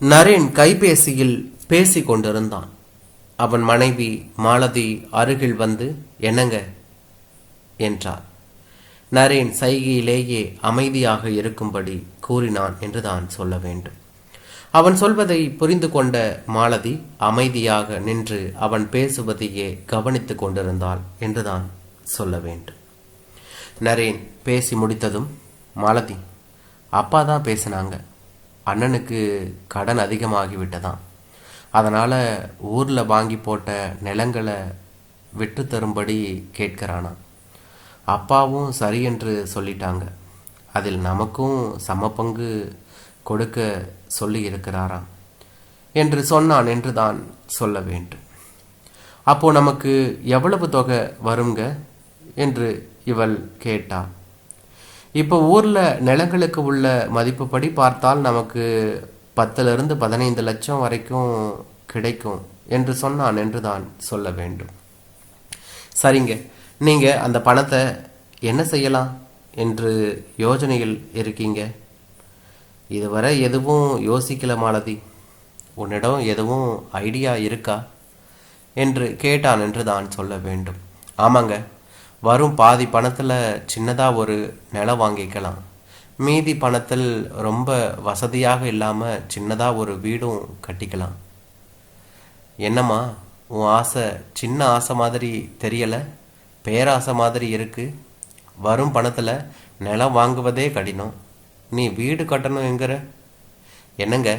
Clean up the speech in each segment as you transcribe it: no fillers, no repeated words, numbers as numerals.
நரேன் கைபேசியில் பேசிக் கொண்டிருந்தான். அவன் மனைவி மாலதி அருகில் வந்து, என்னங்க என்றார். நரேன் சைகையிலேயே அமைதியாக இருக்கும்படி கூறினான் என்றுதான் சொல்ல வேண்டும். அவன் சொல்வதை புரிந்து கொண்ட மாலதி அமைதியாக நின்று அவன் பேசுவதையே கவனித்துக் கொண்டிருந்தாள் என்றுதான் சொல்ல வேண்டும். நரேன் பேசி முடித்ததும், மாலதி, அப்பா தான் பேசினாங்க. அண்ணனுக்கு கடன் அதிகமாகிவிட்டதாம். அதனால் ஊரில் வாங்கி போட்ட நிலங்களை விட்டு தரும்படி கேட்கிறானா. அப்பாவும் சரி என்று சொல்லிட்டாங்க. அதில் நமக்கும் சம பங்கு கொடுக்க சொல்லி இருக்கிறாராம் என்று சொன்னான் என்று தான் சொல்ல வேண்டும். அப்போ நமக்கு எவ்வளவு தொகை வருங்க என்று இவள் கேட்டாள். இப்போ ஊரில் நிலங்களுக்கு உள்ள மதிப்புப்படி பார்த்தால் நமக்கு 10 to 15 லட்சம் வரைக்கும் கிடைக்கும் என்று சொன்னான் என்று தான் சொல்ல வேண்டும். சரிங்க, நீங்கள் அந்த பணத்தை என்ன செய்யலாம் என்று யோசனையில் இருக்கீங்க? இதுவரை எதுவும் யோசிக்கல மாலதி. உன்னிடம் எதுவும் ஐடியா இருக்கா என்று கேட்டான் என்று தான் சொல்ல வேண்டும். ஆமாங்க, வரும் பாதி பணத்தில் சின்னதாக ஒரு நிலம் வாங்கிக்கலாம். மீதி பணத்தில் ரொம்ப வசதியாக இல்லாமல் சின்னதாக ஒரு வீடும் கட்டிக்கலாம். என்னம்மா, உன் ஆசை சின்ன ஆசை மாதிரி தெரியலை, பேராசை மாதிரி இருக்கு. வரும் பணத்தில் நிலம் வாங்குவதே கடினம், நீ வீடு கட்டணும் என்கிற? என்னங்க,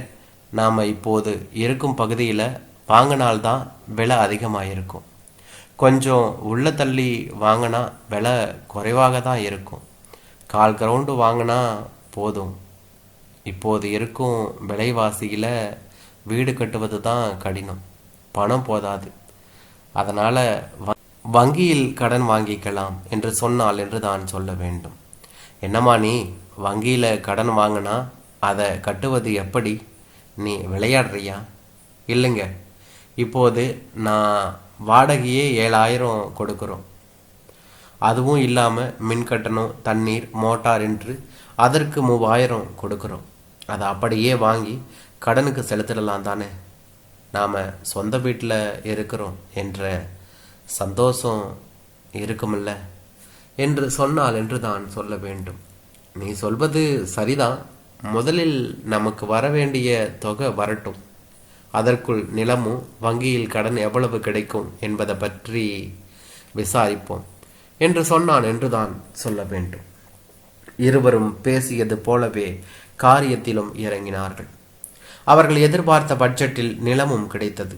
நாம் இப்போது இருக்கும் பகுதியில் வாங்கினால்தான் விலை அதிகமாக இருக்கும். கொஞ்சம் உள்ள தள்ளி வாங்கினா விலை குறைவாக தான் இருக்கும். 1/4 கிரவுண்டு வாங்கினா போதும். இப்போது இருக்கும் விலைவாசியில் வீடு கட்டுவது தான் கடினம், பணம் போதாது. அதனால் வங்கியில் கடன் வாங்கிக்கலாம் என்று சொன்னால் என்று தான் சொல்ல வேண்டும். என்னம்மா நீ, வங்கியில் கடன் வாங்கினா அதை கட்டுவது எப்படி? நீ விளையாடுறியா? இல்லைங்க, இப்போது நான் வாடகையே 7,000 கொடுக்குறோம். அதுவும் இல்லாமல் மின் கட்டணம், தண்ணீர், மோட்டார் என்று அதற்கு 3,000 கொடுக்குறோம். அதை அப்படியே வாங்கி கடனுக்கு செலுத்திடலாம் தானே. நாம் சொந்த வீட்டில் இருக்கிறோம் என்ற சந்தோஷம் இருக்குமில்ல என்று சொன்னால் என்று தான் சொல்ல வேண்டும். நீ சொல்வது சரிதான். முதலில் நமக்கு வர வேண்டிய தொகை வரட்டும். அதற்குள் நிலமும் வங்கியில் கடன் எவ்வளவு கிடைக்கும் என்பதை பற்றி விசாரிப்போம் என்று சொன்னான் என்றுதான் சொல்ல வேண்டும். இருவரும் பேசியது போலவே காரியத்திலும் இறங்கினார்கள். அவர்கள் எதிர்பார்த்த பட்ஜெட்டில் நிலமும் கிடைத்தது.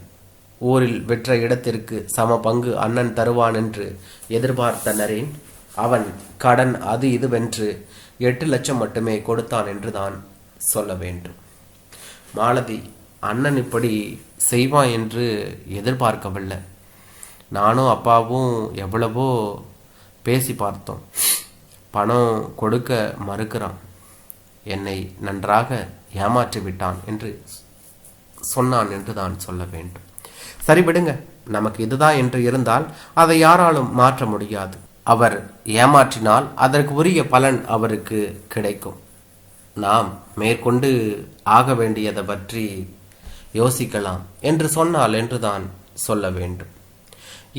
ஊரில் விற்ற இடத்திற்கு சம பங்கு அண்ணன் தருவான் என்று எதிர்பார்த்த நரேன் அவன் கடன் அது இதுவென்று 8 லட்சம் மட்டுமே கொடுத்தான் என்றுதான் சொல்ல வேண்டும். மாலதி, அண்ணன் இப்படி செய்வான் என்று எதிர்பார்க்கவில்லை. நானும் அப்பாவும் எவ்வளவோ பேசி பார்த்தோம். பணம் கொடுக்க மறுக்கிறான். என்னை நன்றாக ஏமாற்றி விட்டான் என்று சொன்னான் என்று தான் சொல்ல வேண்டும். சரி விடுங்க, நமக்கு இதுதான் என்று இருந்தால் அதை யாராலும் மாற்ற முடியாது. அவர் ஏமாற்றினால் அதற்கு உரிய பலன் அவருக்கு கிடைக்கும். நாம் மேற்கொண்டு ஆக வேண்டியதை பற்றி யோசிக்கலாம் என்று சொன்னால் என்றுதான் சொல்ல வேண்டும்.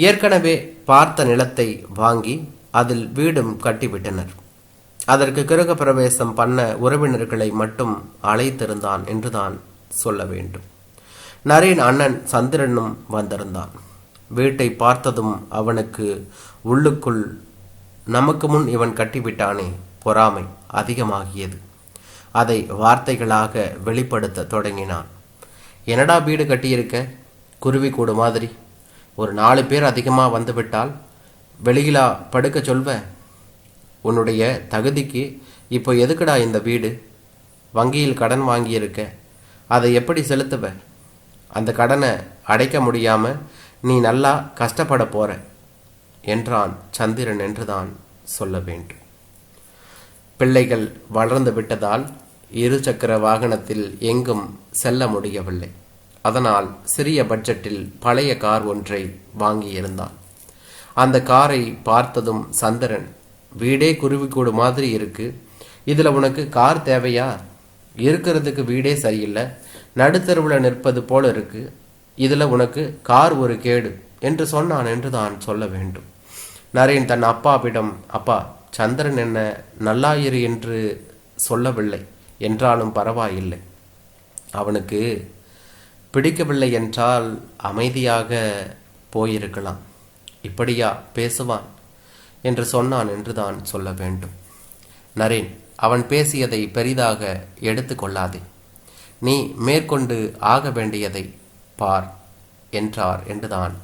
ஏற்கனவே பார்த்த நிலத்தை வாங்கி அதில் வீடும் கட்டிவிட்டனர். அதற்கு கிரக பிரவேசம் பண்ண உறவினர்களை மட்டும் அழைத்திருந்தான் என்றுதான் சொல்ல வேண்டும். நரேன் அண்ணன் சந்திரனும் வந்திருந்தான். வீட்டை பார்த்ததும் அவனுக்கு உள்ளுக்குள் நமக்கு முன் இவன் கட்டிவிட்டானே பொறாமை அதிகமாகியது. அதை வார்த்தைகளாக வெளிப்படுத்த தொடங்கினான். என்னடா வீடு கட்டியிருக்க, குருவி கூடு மாதிரி. ஒரு 4 பேர் அதிகமாக வந்துவிட்டால் வெளியிலா படுக்க சொல்வ? உன்னுடைய தகுதிக்கு இப்போ எதுக்குடா இந்த வீடு? வங்கியில் கடன் வாங்கியிருக்க, அதை எப்படி செலுத்துவ? அந்த கடனை அடைக்க முடியாமல் நீ நல்லா கஷ்டப்பட போற என்றான் சந்திரன் என்றுதான் சொல்ல வேண்டும். பிள்ளைகள் வளர்ந்து விட்டதால் 2 சக்கர வாகனத்தில் எங்கும் செல்ல முடியவில்லை. அதனால் சிறிய பட்ஜெட்டில் பழைய கார் ஒன்றை வாங்கியிருந்தான். அந்த காரை பார்த்ததும் சந்திரன், வீடே குருவிக்கூடு மாதிரி இருக்கு, இதில் உனக்கு கார் தேவையா? இருக்கிறதுக்கு வீடே சரியில்லை, நடுத்தருவில் நிற்பது போல இருக்கு, இதில் உனக்கு கார் ஒரு கேடு என்று சொன்னான் என்று தான் சொல்ல வேண்டும். நரேன் தன் அப்பாவிடம், அப்பா, சந்திரன் என்ன நல்லாயிரு என்று சொல்லவில்லை என்றாலும் பரவாயில்லை, அவனுக்கு பிடிக்கவில்லை என்றால் அமைதியாக போயிருக்கலாம், இப்படியா பேசுவான் என்று சொன்னான் என்று தான் சொல்ல வேண்டும். நரேன், அவன் பேசியதை பெரிதாக எடுத்து கொள்ளாதே, நீ மேற்கொண்டு ஆக வேண்டியதை பார் என்றார் என்றுதான்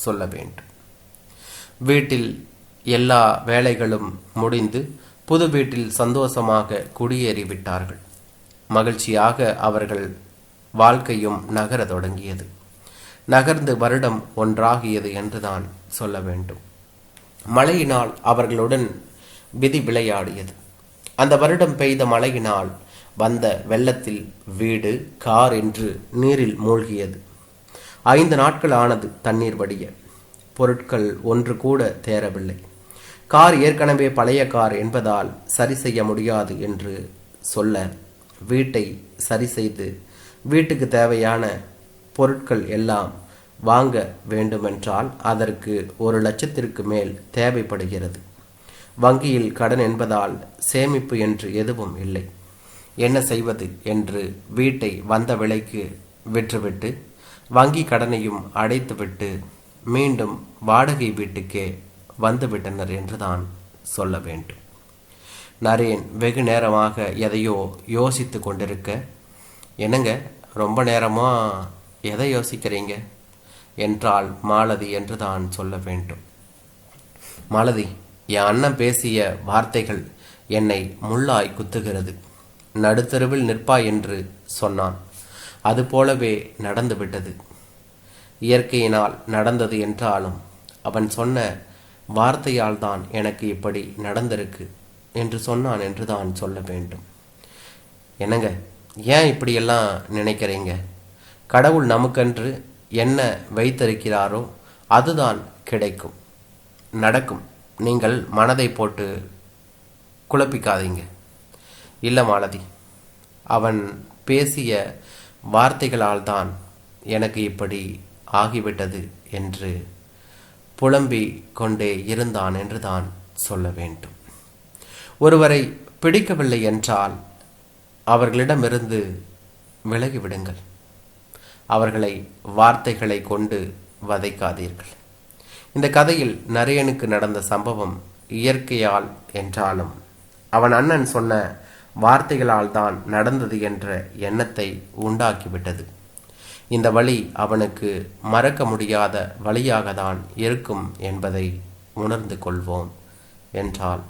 சொல்ல வேண்டும். வீட்டில் எல்லா வேலைகளும் முடிந்து புது வீட்டில் சந்தோஷமாக குடியேறிவிட்டார்கள். மகிழ்ச்சியாக அவர்கள் வாழ்க்கையும் நகர தொடங்கியது. நகர்ந்து வருடம் ஒன்றாகியது என்றுதான் சொல்ல வேண்டும். மழையினால் அவர்களுடன் விதி விளையாடியது. அந்த வருடம் பெய்த மழையினால் வந்த வெள்ளத்தில் வீடு, கார் என்று நீரில் மூழ்கியது. 5 நாட்கள் ஆனது தண்ணீர் வடிய. பொருட்கள் ஒன்று கூட தேரவில்லை. கார் ஏற்கனவே பழைய கார் என்பதால் சரி செய்ய முடியாது என்று சொல்ல, வீட்டை சரி செய்து வீட்டுக்கு தேவையான பொருட்கள் எல்லாம் வாங்க வேண்டுமென்றால் அதற்கு 1,00,000 மேல் தேவைப்படுகிறது. வங்கியில் கடன் என்பதால் சேமிப்பு என்று எதுவும் இல்லை. என்ன செய்வது என்று வீட்டை வந்த விலைக்கு விற்றுவிட்டு வங்கி கடனையும் அடைத்துவிட்டு மீண்டும் வாடகை வீட்டுக்கே வந்துவிட்டனர் என்றுதான் சொல்ல வேண்டும். நரேன் வெகு நேரமாக எதையோ யோசித்து கொண்டிருக்க, என்னங்க ரொம்ப நேரமாக எதை யோசிக்கிறீங்க என்றால் மாலதி என்று தான் சொல்ல வேண்டும். மாலதி, என் அண்ணன் பேசிய வார்த்தைகள் என்னை முள்ளாய் குத்துகிறது. நடுத்தருவில் நிற்பாய் என்று சொன்னான், அதுபோலவே நடந்துவிட்டது. இயற்கையினால் நடந்தது என்றாலும் அவன் சொன்ன வார்த்தையால் தான் எனக்கு இப்படி நடந்திருக்கு என்று சொன்னான் என்று தான் சொல்ல வேண்டும். என்னங்க, ஏன் இப்படியெல்லாம் நினைக்கிறீங்க? கடவுள் நமக்கென்று என்ன வைத்திருக்கிறாரோ அதுதான் கிடைக்கும், நடக்கும். நீங்கள் மனதை போட்டு குழப்பிக்காதீங்க. இல்லை மாலதி, அவன் பேசிய வார்த்தைகளால் தான் எனக்கு இப்படி ஆகிவிட்டது என்று புலம்பிக் கொண்டே இருந்தான் என்று தான் சொல்ல வேண்டும். ஒருவரை பிடிக்கவில்லை என்றால் அவர்களிடமிருந்து விலகிவிடுங்கள். அவர்களை வார்த்தைகளை கொண்டு வதைக்காதீர்கள். இந்த கதையில் நரேனுக்கு நடந்த சம்பவம் இயற்கையால் என்றாலும் அவன் அண்ணன் சொன்ன வார்த்தைகளால் தான் நடந்தது என்ற எண்ணத்தை உண்டாக்கிவிட்டது. இந்த வழி அவனுக்கு மறக்க முடியாத வழியாக தான் இருக்கும் என்பதை உணர்ந்து கொள்வோம் என்றான்.